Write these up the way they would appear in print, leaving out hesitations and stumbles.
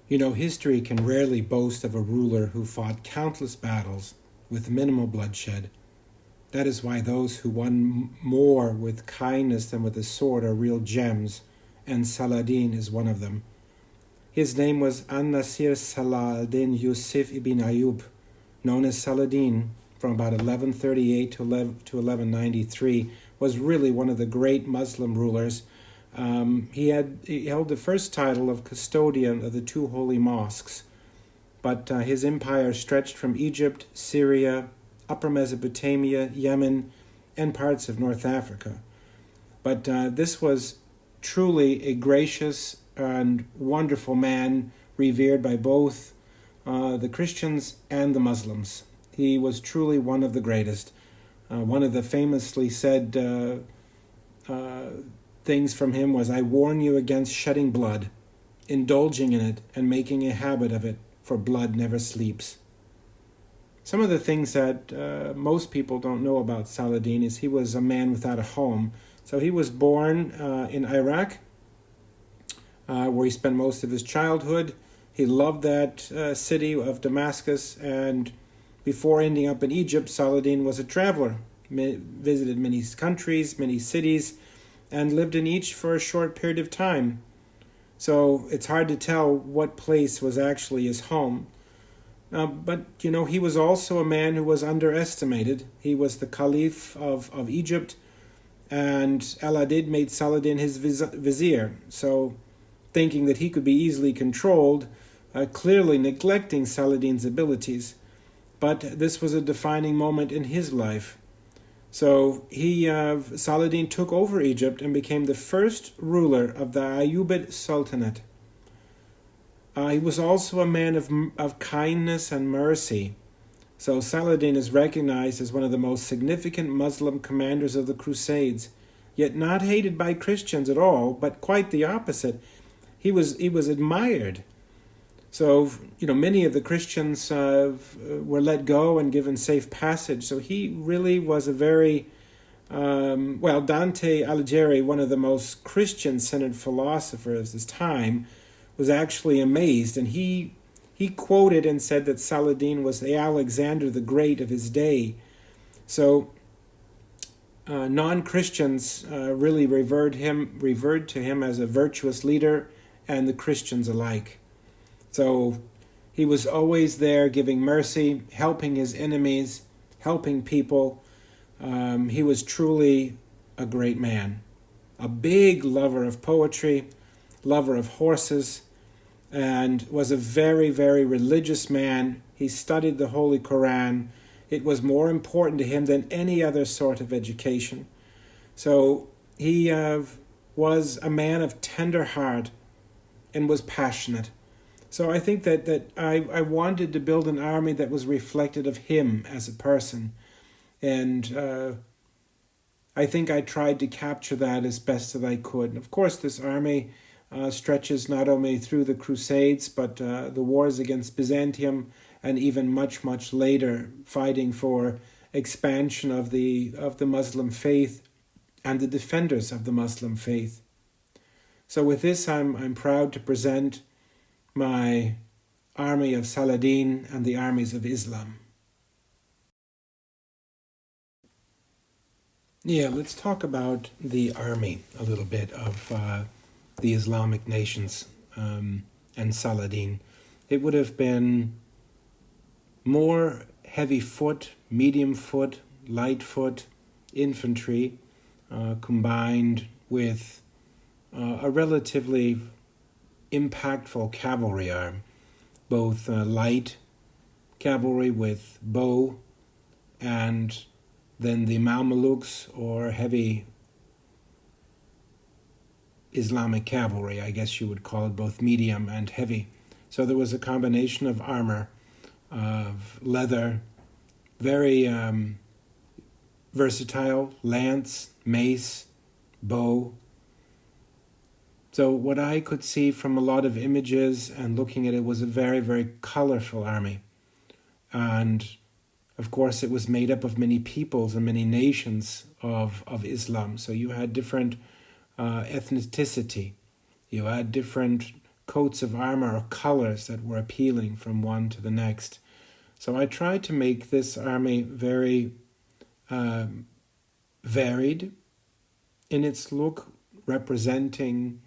You know, history can rarely boast of a ruler who fought countless battles with minimal bloodshed. That is why those who won more with kindness than with the sword are real gems, and Saladin is one of them. His name was An-Nasir Saladin Yusuf ibn Ayyub, known as Saladin, from about 1138 to 1193, was really one of the great Muslim rulers. He held the first title of custodian of the two holy mosques, but his empire stretched from Egypt, Syria, Upper Mesopotamia, Yemen, and parts of North Africa. But this was truly a gracious and wonderful man, revered by both the Christians and the Muslims. He was truly one of the greatest. One of the famously said things from him was, "I warn you against shedding blood, indulging in it, and making a habit of it, for blood never sleeps." Some of the things that most people don't know about Saladin is he was a man without a home. So he was born in Iraq, where he spent most of his childhood. He loved that city of Damascus, and before ending up in Egypt, Saladin was a traveler, visited many countries, many cities, and lived in each for a short period of time. So it's hard to tell what place was actually his home. But, you know, he was also a man who was underestimated. He was the Caliph of Egypt, and Al-Adid made Saladin his vizier. So thinking that he could be easily controlled, clearly neglecting Saladin's abilities. But this was a defining moment in his life. So Saladin took over Egypt and became the first ruler of the Ayyubid Sultanate. He was also a man of kindness and mercy. So Saladin is recognized as one of the most significant Muslim commanders of the Crusades, yet not hated by Christians at all, but quite the opposite. He was admired. So, you know, many of the Christians were let go and given safe passage. So he really was a very, Dante Alighieri, one of the most Christian-centered philosophers of his time, was actually amazed. And he quoted and said that Saladin was the Alexander the Great of his day. So non-Christians really revered to him as a virtuous leader, and the Christians alike. So he was always there giving mercy, helping his enemies, helping people. He was truly a great man, a big lover of poetry, lover of horses, and was a very, very religious man. He studied the Holy Quran. It was more important to him than any other sort of education. So he was a man of tender heart and was passionate. So I think that I wanted to build an army that was reflective of him as a person. And I think I tried to capture that as best as I could. And of course, this army stretches not only through the Crusades, but the wars against Byzantium, and even much, much later, fighting for expansion of the Muslim faith and the defenders of the Muslim faith. So with this, I'm proud to present my army of Saladin and the armies of Islam. Yeah, let's talk about the army a little bit of the Islamic nations and Saladin. It would have been more heavy foot, medium foot, light foot infantry combined with a relatively impactful cavalry arm, both light cavalry with bow, and then the Mamelukes, or heavy Islamic cavalry, I guess you would call it, both medium and heavy. So there was a combination of armor, of leather, very versatile, lance, mace, bow. So what I could see from a lot of images and looking at it was a very, very colorful army. And of course it was made up of many peoples and many nations of Islam. So you had different ethnicity. You had different coats of armor or colors that were appealing from one to the next. So I tried to make this army very varied in its look, representing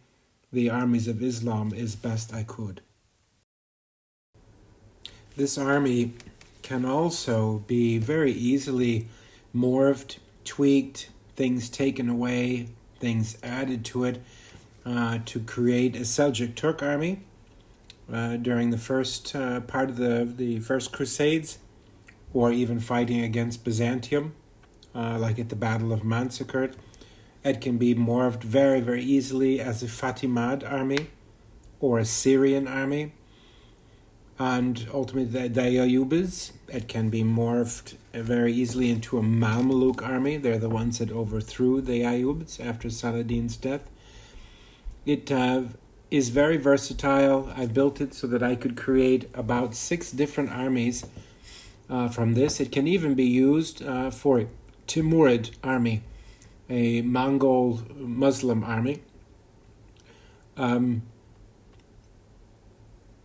the armies of Islam as best I could. This army can also be very easily morphed, tweaked, things taken away, things added to it, to create a Seljuk Turk army during the first part of the first Crusades, or even fighting against Byzantium, like at the Battle of Manzikert. It can be morphed very, very easily as a Fatimid army or a Syrian army. And ultimately the Ayyubids, it can be morphed very easily into a Mameluke army. They're the ones that overthrew the Ayyubids after Saladin's death. It is very versatile. I built it so that I could create about 6 different armies from this. It can even be used for a Timurid army, a Mongol Muslim army.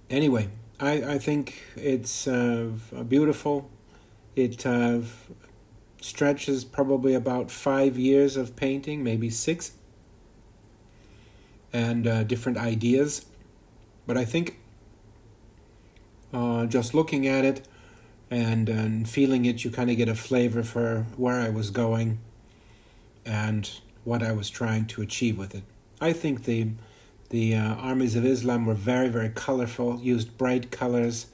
Anyway, I think it's beautiful. It stretches probably about 5 years of painting, maybe 6, and different ideas. But I think just looking at it and feeling it, you kind of get a flavor for where I was going and what I was trying to achieve with it. I think the armies of Islam were very, very colorful, used bright colors.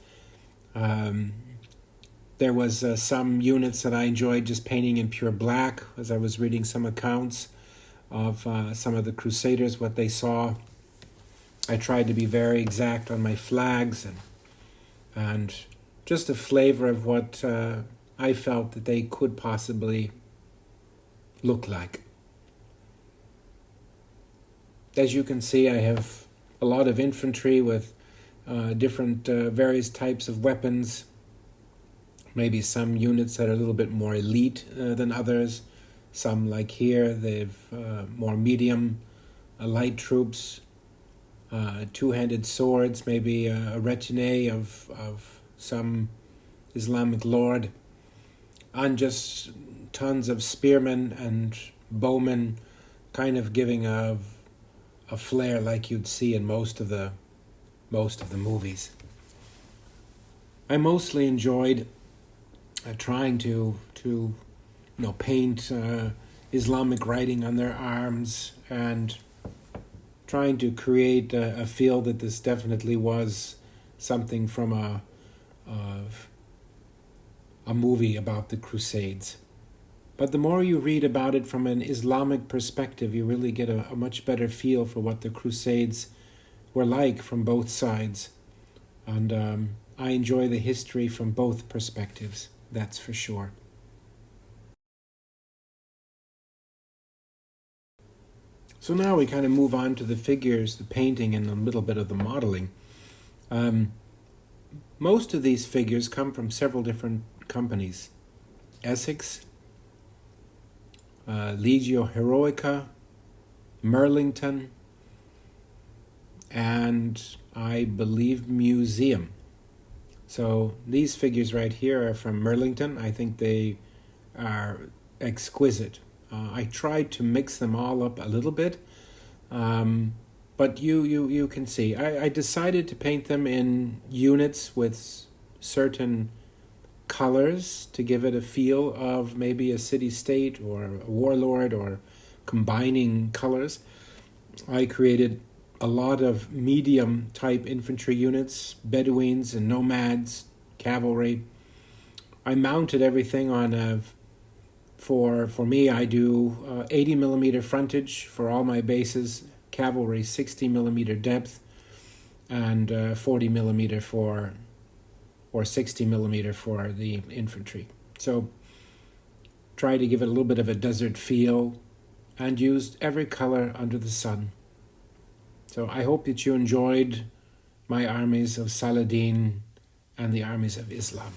There was some units that I enjoyed just painting in pure black, as I was reading some accounts of some of the Crusaders, what they saw. I tried to be very exact on my flags and just a flavor of what I felt that they could possibly look like. As you can see, I have a lot of infantry with different various types of weapons. Maybe some units that are a little bit more elite than others. Some, like here, they've more medium, light troops, two-handed swords, maybe a retinue of some Islamic lord, and just tons of spearmen and bowmen, kind of giving a flair like you'd see in most of the movies. I mostly enjoyed trying to paint Islamic writing on their arms and trying to create a feel that this definitely was something from a movie about the Crusades. But the more you read about it from an Islamic perspective, you really get a much better feel for what the Crusades were like from both sides. And I enjoy the history from both perspectives, that's for sure. So now we kind of move on to the figures, the painting, and a little bit of the modeling. Most of these figures come from several different companies. Essex, Legio Heroica, Merlington, and I believe Museum. So these figures right here are from Merlington. I think they are exquisite. I tried to mix them all up a little bit, but you can see. I decided to paint them in units with certain colors to give it a feel of maybe a city-state or a warlord or combining colors. I created a lot of medium-type infantry units, Bedouins and nomads, cavalry. I mounted everything on for me, I do 80 millimeter frontage for all my bases, cavalry 60 millimeter depth, and 40 millimeter or 60 millimeter for the infantry. So try to give it a little bit of a desert feel and used every color under the sun. So I hope that you enjoyed my armies of Saladin and the armies of Islam.